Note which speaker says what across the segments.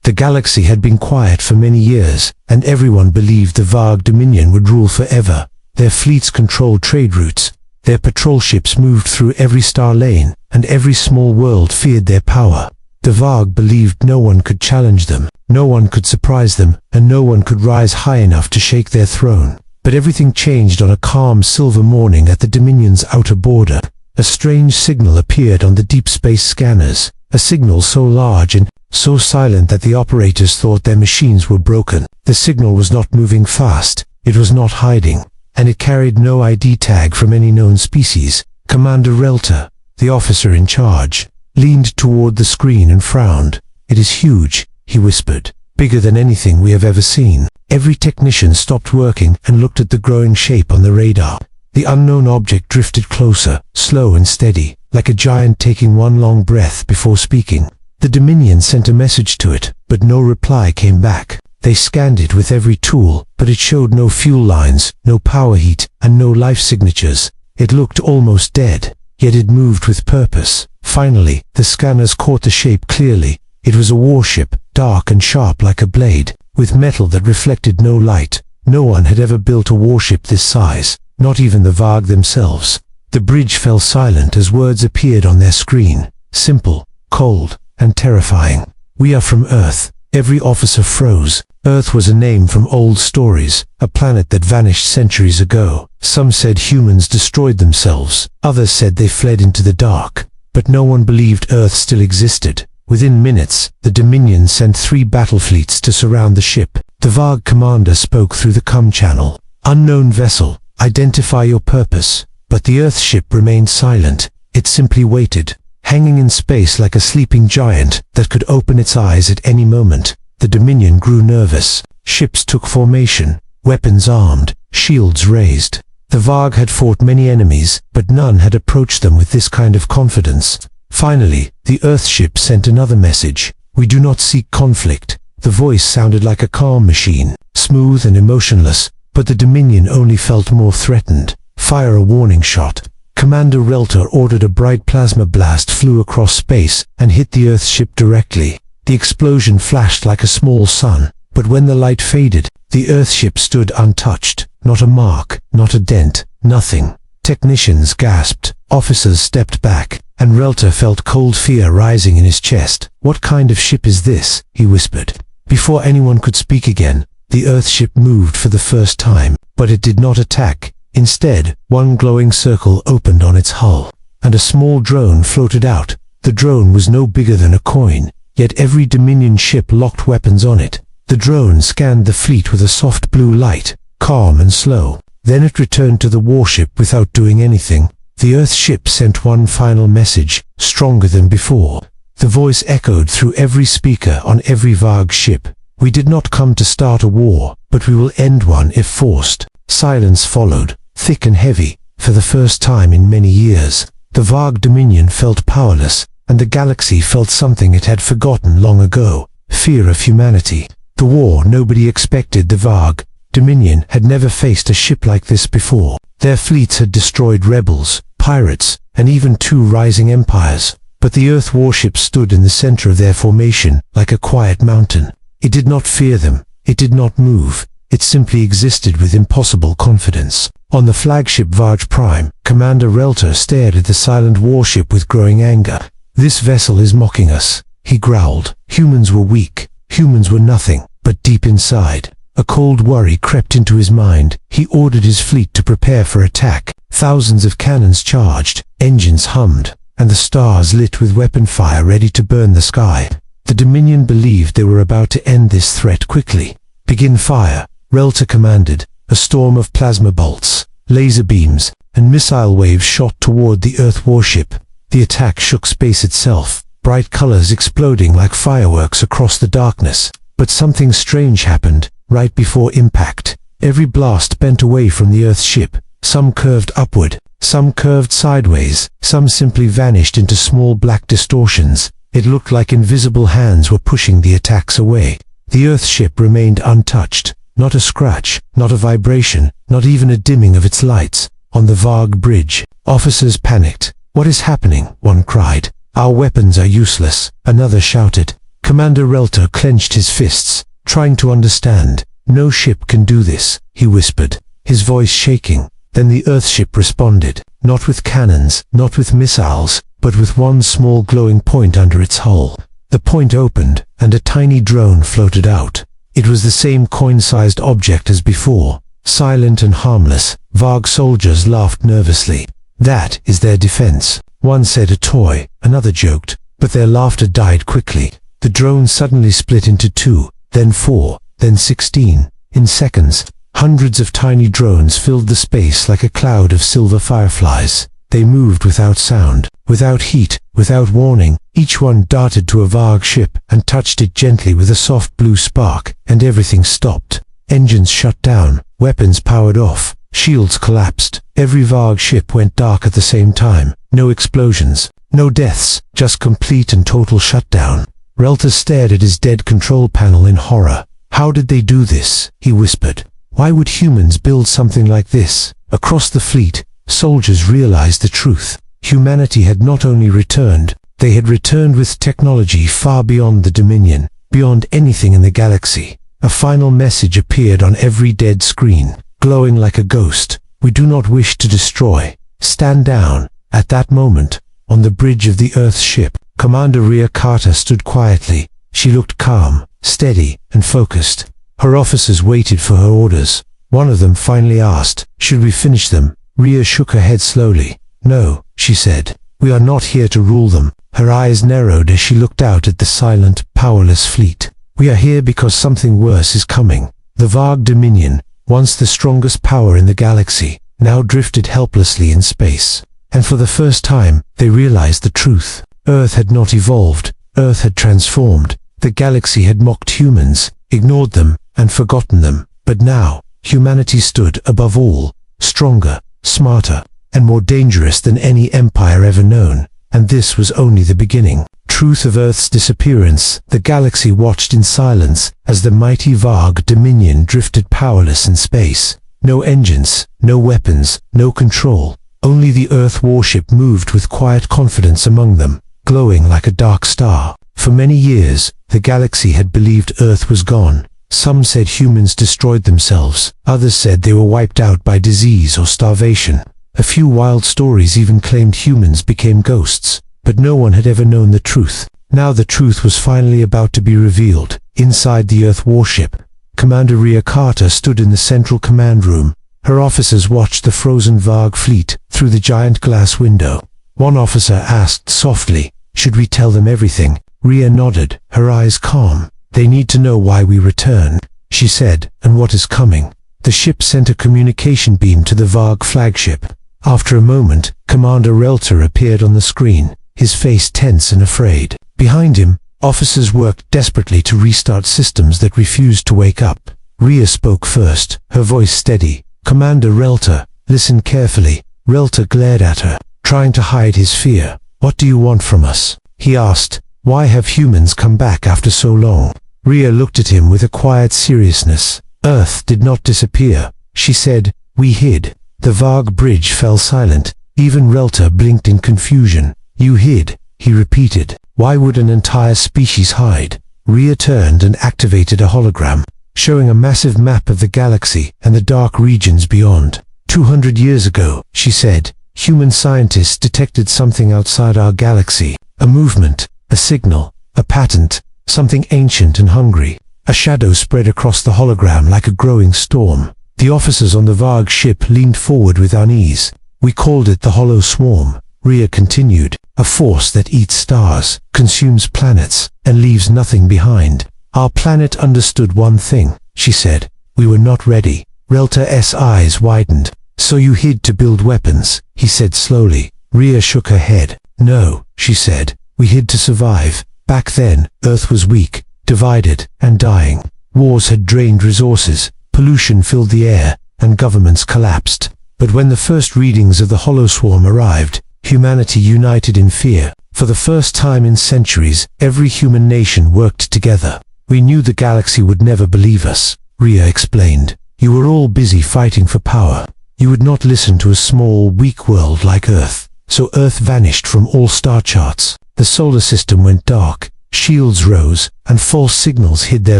Speaker 1: The galaxy had been quiet for many years, and everyone believed the Varg Dominion would rule forever. Their fleets controlled trade routes, their patrol ships moved through every star lane, and every small world feared their power. The Varg believed no one could challenge them, no one could surprise them, and no one could rise high enough to shake their throne. But everything changed on a calm silver morning at the Dominion's outer border. A strange signal appeared on the deep space scanners, a signal so large and so silent that the operators thought their machines were broken. The signal was not moving fast, it was not hiding, and it carried no ID tag from any known species. Commander Relta, the officer in charge, leaned toward the screen and frowned. "It is huge," he whispered. "Bigger than anything we have ever seen." Every technician stopped working and looked at the growing shape on the radar. The unknown object drifted closer, slow and steady, like a giant taking one long breath before speaking. The Dominion sent a message to it, but no reply came back. They scanned it with every tool, but it showed no fuel lines, no power heat, and no life signatures. It looked almost dead, yet it moved with purpose. Finally, the scanners caught the shape clearly. It was a warship, dark and sharp like a blade, with metal that reflected no light. No one had ever built a warship this size, not even the Varg themselves. The bridge fell silent as words appeared on their screen, simple, cold, and terrifying. "We are from Earth." Every officer froze. Earth was a name from old stories, a planet that vanished centuries ago. Some said humans destroyed themselves, others said they fled into the dark. But no one believed Earth still existed. Within minutes, the Dominion sent 3 battle fleets to surround the ship. The Varg commander spoke through the comm channel. "Unknown vessel, identify your purpose." But the Earth ship remained silent. It simply waited, hanging in space like a sleeping giant that could open its eyes at any moment. The Dominion grew nervous. Ships took formation, weapons armed, shields raised. The Varg had fought many enemies, but none had approached them with this kind of confidence. Finally, the Earthship sent another message. "We do not seek conflict." The voice sounded like a calm machine, smooth and emotionless, but the Dominion only felt more threatened. "Fire a warning shot." Commander Relta ordered. A bright plasma blast flew across space and hit the Earthship directly. The explosion flashed like a small sun, but when the light faded, the Earthship stood untouched. Not a mark, not a dent, nothing. Technicians gasped, officers stepped back, and Relta felt cold fear rising in his chest. "What kind of ship is this?" he whispered. Before anyone could speak again, the Earthship moved for the first time, but it did not attack. Instead, one glowing circle opened on its hull, and a small drone floated out. The drone was no bigger than a coin, yet every Dominion ship locked weapons on it. The drone scanned the fleet with a soft blue light, calm and slow. Then it returned to the warship without doing anything. The Earthship sent one final message, stronger than before. The voice echoed through every speaker on every Varg ship. "We did not come to start a war, but we will end one if forced." Silence followed, thick and heavy, for the first time in many years. The Varg Dominion felt powerless, and the galaxy felt something it had forgotten long ago: fear of humanity. The war nobody expected. The Varg Dominion had never faced a ship like this before. Their fleets had destroyed rebels, pirates, and even 2 rising empires. But the Earth warship stood in the center of their formation, like a quiet mountain. It did not fear them, it did not move, it simply existed with impossible confidence. On the flagship Varg Prime, Commander Relta stared at the silent warship with growing anger. "This vessel is mocking us," he growled. Humans were weak, humans were nothing, but deep inside, a cold worry crept into his mind. He ordered his fleet to prepare for attack. Thousands of cannons charged, engines hummed, and the stars lit with weapon fire ready to burn the sky. The Dominion believed they were about to end this threat quickly. "Begin fire," Relta commanded. A storm of plasma bolts, laser beams, and missile waves shot toward the Earth warship. The attack shook space itself, bright colors exploding like fireworks across the darkness. But something strange happened. Right before impact, every blast bent away from the Earth ship. Some curved upward, some curved sideways, some simply vanished into small black distortions. It looked like invisible hands were pushing the attacks away. The Earth ship remained untouched. Not a scratch, not a vibration, not even a dimming of its lights. On the Varg bridge, officers panicked. "What is happening?" one cried. "Our weapons are useless," another shouted. Commander Relter clenched his fists, trying to understand. "No ship can do this," he whispered, his voice shaking. Then the Earthship responded, not with cannons, not with missiles, but with one small glowing point under its hull. The point opened, and a tiny drone floated out. It was the same coin-sized object as before, silent and harmless. Varg soldiers laughed nervously. "That is their defense." One said a toy, another joked, but their laughter died quickly. The drone suddenly split into 2, then 4, then 16. In seconds, hundreds of tiny drones filled the space like a cloud of silver fireflies. They moved without sound, without heat, without warning. Each one darted to a Varg ship and touched it gently with a soft blue spark, and everything stopped. Engines shut down, weapons powered off, shields collapsed. Every Varg ship went dark at the same time. No explosions, no deaths, just complete and total shutdown. Relter stared at his dead control panel in horror. "How did they do this?" he whispered. "Why would humans build something like this?" Across the fleet, soldiers realized the truth. Humanity had not only returned, they had returned with technology far beyond the Dominion, beyond anything in the galaxy. A final message appeared on every dead screen, glowing like a ghost. "We do not wish to destroy. Stand down." At that moment, on the bridge of the Earthship, Commander Rhea Carter stood quietly. She looked calm, steady, and focused. Her officers waited for her orders. One of them finally asked, "Should we finish them?" Rhea shook her head slowly. "No," she said. "We are not here to rule them." Her eyes narrowed as she looked out at the silent, powerless fleet. "We are here because something worse is coming." The Varg Dominion, once the strongest power in the galaxy, now drifted helplessly in space. And for the first time, they realized the truth. Earth had not evolved. Earth had transformed. The galaxy had mocked humans, ignored them, and forgotten them. But now, humanity stood above all, stronger, smarter, and more dangerous than any empire ever known. And this was only the beginning. Truth of Earth's disappearance, the galaxy watched in silence as the mighty Varg Dominion drifted powerless in space. No engines, no weapons, no control. Only the Earth warship moved with quiet confidence among them, glowing like a dark star. For many years, the galaxy had believed Earth was gone. Some said humans destroyed themselves. Others said they were wiped out by disease or starvation. A few wild stories even claimed humans became ghosts. But no one had ever known the truth. Now the truth was finally about to be revealed. Inside the Earth warship, Commander Rhea Carter stood in the central command room. Her officers watched the frozen Varg fleet through the giant glass window. One officer asked softly, "Should we tell them everything?" Rhea nodded, her eyes calm. "They need to know why we returned," she said, "and what is coming." The ship sent a communication beam to the Varg flagship. After a moment, Commander Relter appeared on the screen, his face tense and afraid. Behind him, officers worked desperately to restart systems that refused to wake up. Rhea spoke first, her voice steady. "Commander Relter, listen carefully." Relter glared at her, trying to hide his fear. "What do you want from us?" he asked. "Why have humans come back after so long?" Rhea looked at him with a quiet seriousness. "Earth did not disappear," she said. "We hid." The Varg bridge fell silent. Even Relter blinked in confusion. "You hid," he repeated. "Why would an entire species hide?" Rhea turned and activated a hologram, showing a massive map of the galaxy and the dark regions beyond. 200 years ago, she said, human scientists detected something outside our galaxy. A movement, a signal, a patent, something ancient and hungry. A shadow spread across the hologram like a growing storm. The officers on the Varg ship leaned forward with unease. "We called it the Hollow Swarm," Rhea continued. "A force that eats stars, consumes planets, and leaves nothing behind. Our planet understood one thing," she said. "We were not ready." Relter's eyes widened. "So you hid to build weapons," he said slowly. Rhea shook her head. "No," she said. "We hid to survive. Back then, Earth was weak, divided, and dying. Wars had drained resources, pollution filled the air, and governments collapsed. But when the first readings of the Hollow Swarm arrived, humanity united in fear. For the first time in centuries, every human nation worked together. We knew the galaxy would never believe us," Rhea explained. "You were all busy fighting for power. You would not listen to a small, weak world like Earth. So Earth vanished from all star charts. The solar system went dark. Shields rose, and false signals hid their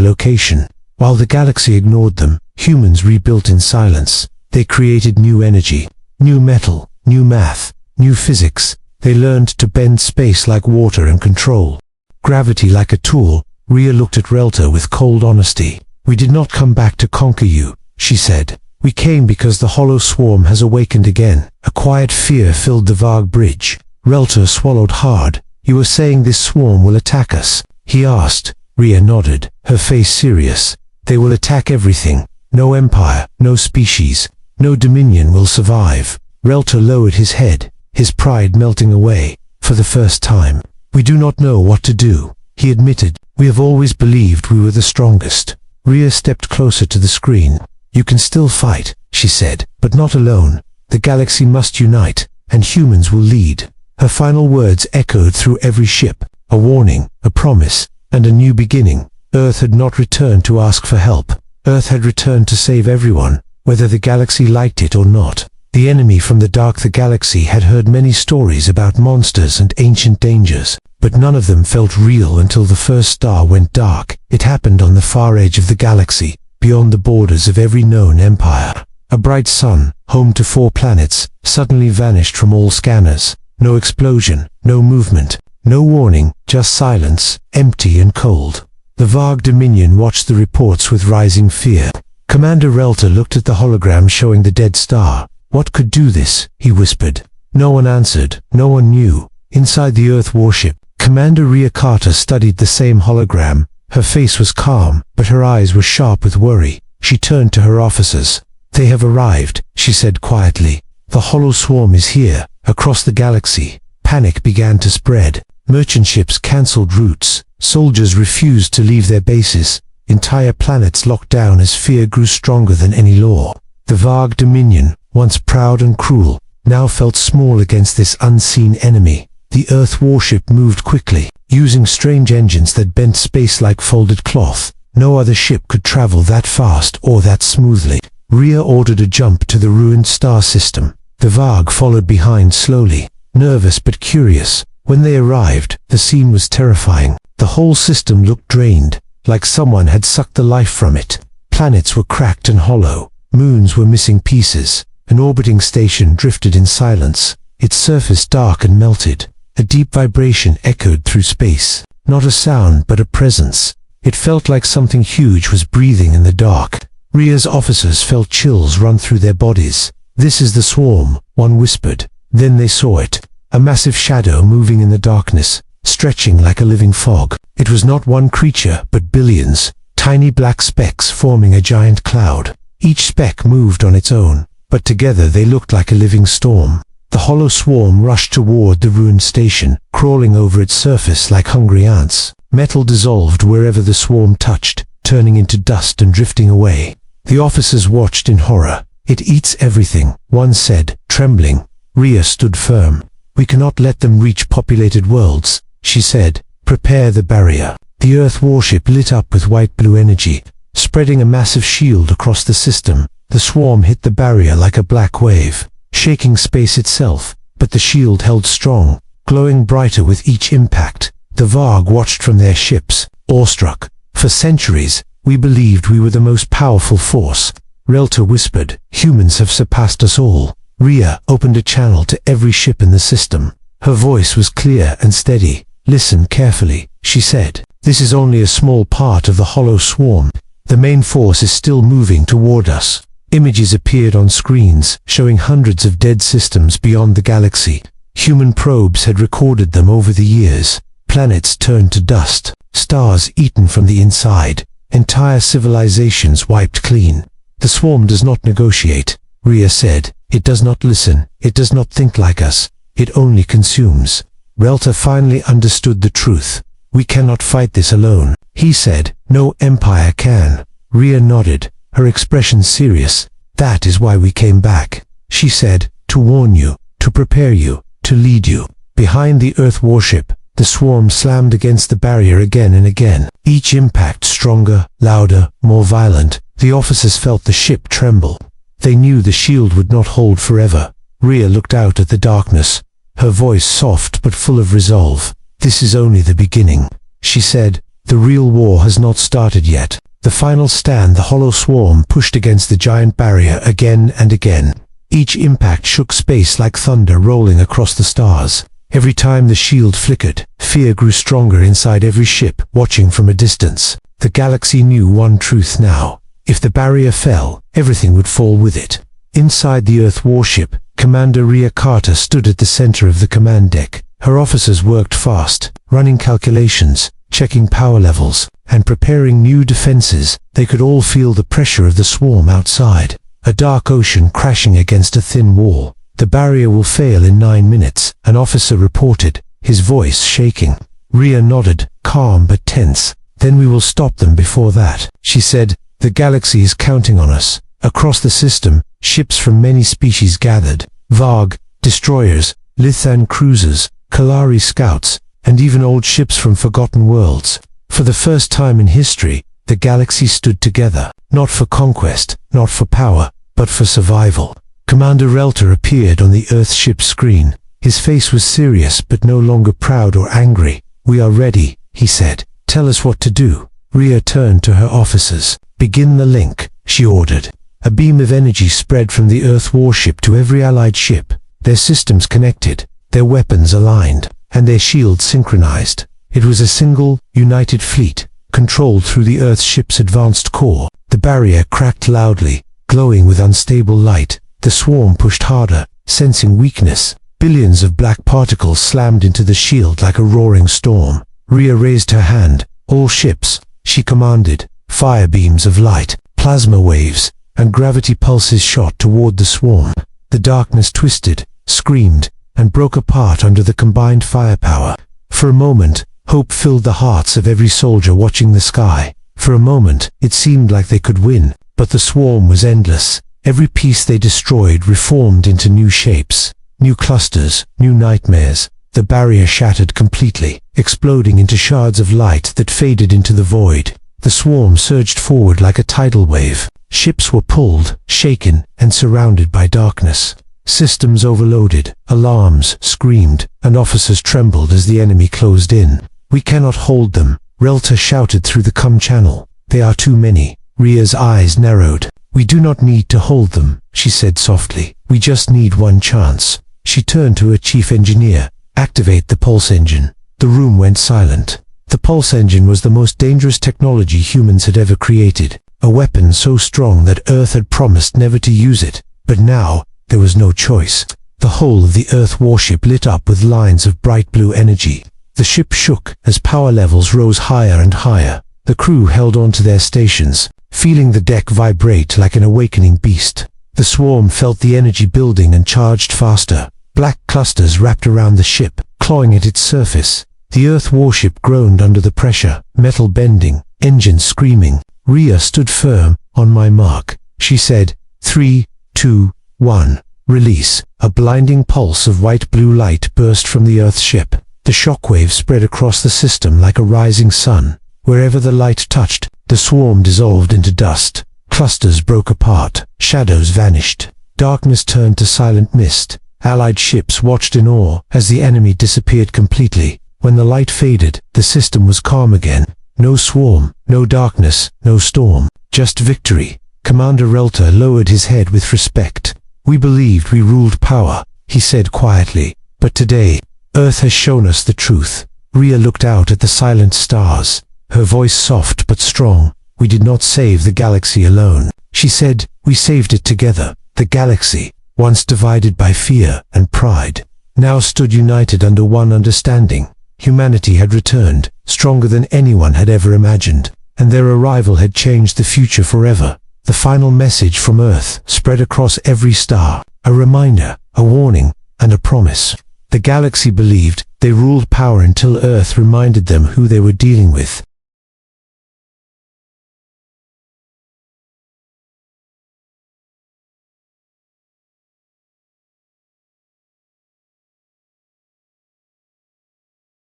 Speaker 1: location. While the galaxy ignored them, humans rebuilt in silence. They created new energy, new metal, new math, new physics. They learned to bend space like water and control gravity like a tool. Rhea looked at Relta with cold honesty. "We did not come back to conquer you," she said. "We came because the hollow swarm has awakened again." A quiet fear filled the Varg bridge. Relta swallowed hard. "You were saying this swarm will attack us?" he asked. Rhea nodded, her face serious. "They will attack everything. No empire, no species, no dominion will survive." Relta lowered his head, his pride melting away. "For the first time, we do not know what to do," he admitted. "We have always believed we were the strongest." Rhea stepped closer to the screen. "You can still fight," she said, "but not alone. The galaxy must unite, and humans will lead." Her final words echoed through every ship, a warning, a promise, and a new beginning. Earth had not returned to ask for help. Earth had returned to save everyone, whether the galaxy liked it or not. The enemy from the dark, the galaxy, had heard many stories about monsters and ancient dangers, but none of them felt real until the first star went dark. It happened on the far edge of the galaxy, beyond the borders of every known empire. A bright sun, home to 4 planets, suddenly vanished from all scanners. No explosion, no movement, no warning, just silence, empty and cold. The Varg Dominion watched the reports with rising fear. Commander Relta looked at the hologram showing the dead star. "What could do this?" he whispered. No one answered, no one knew. Inside the Earth warship, Commander Rhea Carter studied the same hologram. Her face was calm, but her eyes were sharp with worry. She turned to her officers. "They have arrived," she said quietly. "The hollow swarm is here." Across the galaxy, panic began to spread. Merchant ships cancelled routes. Soldiers refused to leave their bases. Entire planets locked down as fear grew stronger than any law. The Varg Dominion, once proud and cruel, now felt small against this unseen enemy. The Earth warship moved quickly, using strange engines that bent space like folded cloth. No other ship could travel that fast or that smoothly. Rhea ordered a jump to the ruined star system. The Varg followed behind slowly, nervous but curious. When they arrived, the scene was terrifying. The whole system looked drained, like someone had sucked the life from it. Planets were cracked and hollow. Moons were missing pieces. An orbiting station drifted in silence, its surface dark and melted. A deep vibration echoed through space. Not a sound, but a presence. It felt like something huge was breathing in the dark. Rhea's officers felt chills run through their bodies. "This is the swarm," one whispered. Then they saw it, a massive shadow moving in the darkness, stretching like a living fog. It was not one creature, but billions, tiny black specks forming a giant cloud. Each speck moved on its own, but together they looked like a living storm. The hollow swarm rushed toward the ruined station, crawling over its surface like hungry ants. Metal dissolved wherever the swarm touched, turning into dust and drifting away. The officers watched in horror. "It eats everything," one said, trembling. Rhea stood firm. "We cannot let them reach populated worlds," she said. "Prepare the barrier." The Earth warship lit up with white-blue energy, spreading a massive shield across the system. The swarm hit the barrier like a black wave, shaking space itself, but the shield held strong, glowing brighter with each impact. The Varg watched from their ships, awestruck. "For centuries, we believed we were the most powerful force," Relta whispered. "Humans have surpassed us all." Rhea opened a channel to every ship in the system. Her voice was clear and steady. "Listen carefully," she said. "This is only a small part of the hollow swarm. The main force is still moving toward us." Images appeared on screens, showing hundreds of dead systems beyond the galaxy. Human probes had recorded them over the years. Planets turned to dust, stars eaten from the inside, entire civilizations wiped clean. "The swarm does not negotiate," Rhea said. "It does not listen. It does not think like us. It only consumes." Relta finally understood the truth. "We cannot fight this alone," he said. "No empire can." Rhea nodded, her expression serious. "That is why we came back," she said, "to warn you, to prepare you, to lead you." Behind the Earth warship, the swarm slammed against the barrier again and again. Each impact stronger, louder, more violent. The officers felt the ship tremble. They knew the shield would not hold forever. Rhea looked out at the darkness, her voice soft but full of resolve. "This is only the beginning," she said. The real war has not started yet. The final stand, the hollow swarm pushed against the giant barrier again and again. Each impact shook space like thunder rolling across the stars. Every time the shield flickered, fear grew stronger inside every ship, watching from a distance. The galaxy knew one truth now. If the barrier fell, everything would fall with it. Inside the Earth warship, Commander Rhea Carter stood at the center of the command deck. Her officers worked fast, running calculations, checking power levels, and preparing new defenses. They could all feel the pressure of the swarm outside. A dark ocean crashing against a thin wall. The barrier will fail in 9 minutes, an officer reported, his voice shaking. Rhea nodded, calm but tense. Then we will stop them before that, she said. The galaxy is counting on us. Across the system, ships from many species gathered. Varg, destroyers, Lithan cruisers, Kalari scouts, and even old ships from forgotten worlds. For the first time in history, the galaxy stood together, not for conquest, not for power, but for survival. Commander Relter appeared on the Earth ship's screen. His face was serious but no longer proud or angry. We are ready, he said. Tell us what to do. Rhea turned to her officers. Begin the link, she ordered. A beam of energy spread from the Earth warship to every allied ship. Their systems connected, their weapons aligned, and their shields synchronized. It was a single, united fleet, controlled through the Earth ship's advanced core. The barrier cracked loudly, glowing with unstable light. The swarm pushed harder, sensing weakness. Billions of black particles slammed into the shield like a roaring storm. Rhea raised her hand. All ships, she commanded. Fire beams of light, plasma waves, and gravity pulses shot toward the swarm. The darkness twisted, screamed, and broke apart under the combined firepower. For a moment, hope filled the hearts of every soldier watching the sky. For a moment, it seemed like they could win, but the swarm was endless. Every piece they destroyed reformed into new shapes, new clusters, new nightmares. The barrier shattered completely, exploding into shards of light that faded into the void. The swarm surged forward like a tidal wave. Ships were pulled, shaken, and surrounded by darkness. Systems overloaded, alarms screamed, and officers trembled as the enemy closed in. We cannot hold them, Relter shouted through the com channel. They are too many. Rhea's eyes narrowed. We do not need to hold them, she said softly. We just need one chance. She turned to her chief engineer. Activate the pulse engine. The room went silent. The pulse engine was the most dangerous technology humans had ever created. A weapon so strong that Earth had promised never to use it. But now, there was no choice. The whole of the Earth warship lit up with lines of bright blue energy. The ship shook as power levels rose higher and higher. The crew held on to their stations, feeling the deck vibrate like an awakening beast. The swarm felt the energy building and charged faster. Black clusters wrapped around the ship, clawing at its surface. The Earth warship groaned under the pressure, metal bending, engines screaming. Rhea stood firm. On my mark, she said. 3, 2, 1. Release. A blinding pulse of white-blue light burst from the Earth ship. The shockwave spread across the system like a rising sun. Wherever the light touched, the swarm dissolved into dust. Clusters broke apart. Shadows vanished. Darkness turned to silent mist. Allied ships watched in awe as the enemy disappeared completely. When the light faded, the system was calm again. No swarm, no darkness, no storm. Just victory. Commander Relter lowered his head with respect. We believed we ruled power, he said quietly. But today, Earth has shown us the truth. Rhea looked out at the silent stars. Her voice soft but strong. We did not save the galaxy alone. She said, we saved it together. The galaxy, once divided by fear and pride, now stood united under one understanding. Humanity had returned, stronger than anyone had ever imagined, and their arrival had changed the future forever. The final message from Earth spread across every star, a reminder, a warning, and a promise. The galaxy believed they ruled power until Earth reminded them who they were dealing with.